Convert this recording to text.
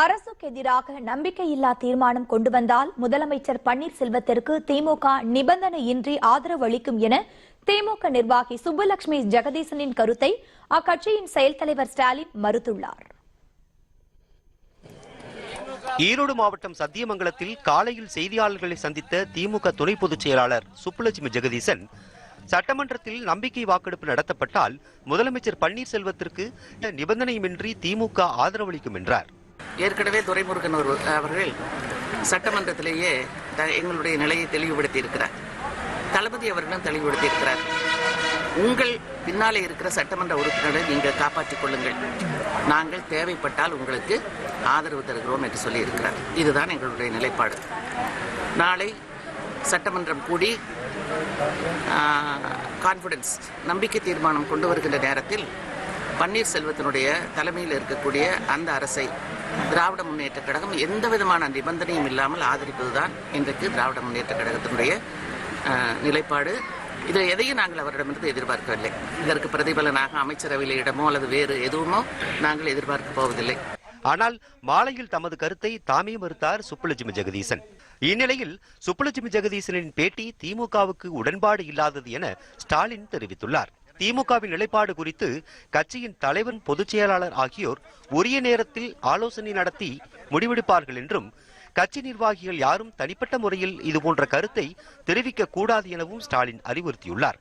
அரசுக்கு எதிராக நம்பிக்கையில்லா தீர்மானம் கொண்டு வந்தால் முதலமைச்சர் பன்னீர்செல்வத்திற்கு திமுக நிபந்தனையின்றி ஆதரவு அளிக்கும் என திமுக நிர்வாகி சுப்புலட்சுமி ஜெகதீசனின் கருத்தை அக்கட்சியின் செயல் தலைவர் ஸ்டாலின் மறுத்துள்ளார். ஈரோடு மாவட்டம் சத்தியமங்கலத்தில் காலையில் செய்தியாளர்களை சந்தித்த திமுக துணை பொதுச் செயலாளர் சுப்புலட்சுமி ஜெகதீசன், சட்டமன்றத்தில் நம்பிக்கை வாக்கெடுப்பு நடத்தப்பட்டால் முதலமைச்சர் பன்னீர்செல்வத்திற்கு நிபந்தனையின்றி திமுக ஆதரவளிக்கும் என்றார். ஏற்கனவே துரைமுருகன் அவர்கள் சட்டமன்றத்திலேயே எங்களுடைய நிலையை தெளிவுபடுத்தி இருக்கிறார். தளபதி அவர்களும் தெளிவுபடுத்தி இருக்கிறார். உங்கள் பின்னாலே இருக்கிற சட்டமன்ற உறுப்பினரை நீங்கள் காப்பாற்றிக் கொள்ளுங்கள், நாங்கள் தேவைப்பட்டால் உங்களுக்கு ஆதரவு தருகிறோம் என்று சொல்லி இருக்கிறார். இதுதான் எங்களுடைய நிலைப்பாடு. நாளை சட்டமன்றம் கூடி கான்ஃபிடன்ஸ் நம்பிக்கை தீர்மானம் கொண்டு வருகின்ற நேரத்தில் பன்னீர்செல்வத்தினுடைய தலைமையில் இருக்கக்கூடிய அந்த அரசை திராவிட முன்னேற்ற கழகம் எந்த விதமான நிபந்தனையும் இல்லாமல் ஆதரிப்பதுதான் இன்றைக்கு திராவிட முன்னேற்ற கழகத்தினுடைய நிலைப்பாடு. இதில் எதையும் நாங்கள் அவரிடமிருந்து எதிர்பார்க்கவில்லை. இதற்கு பிரதிபலனாக அமைச்சரவையில் இடமோ அல்லது வேறு எதுவுமோ நாங்கள் எதிர்பார்க்க போவதில்லை. ஆனால் மாலையில் தமது கருத்தை தாமே மறுத்தார் சுப்புலட்சுமி ஜெகதீசன். இந்நிலையில் சுப்புலட்சுமி ஜெகதீசனின் பேட்டி திமுகவுக்கு உடன்பாடு இல்லாதது என ஸ்டாலின் தெரிவித்துள்ளார். திமுகவின் நிலைப்பாடு குறித்து கட்சியின் தலைவர், பொதுச் செயலாளர் ஆகியோர் உரிய நேரத்தில் ஆலோசனை நடத்தி முடிவெடுப்பார்கள் என்றும், கட்சி நிர்வாகிகள் யாரும் தனிப்பட்ட முறையில் இதுபோன்ற கருத்தை தெரிவிக்க கூடாது எனவும் ஸ்டாலின் அறிவுறுத்தியுள்ளார்.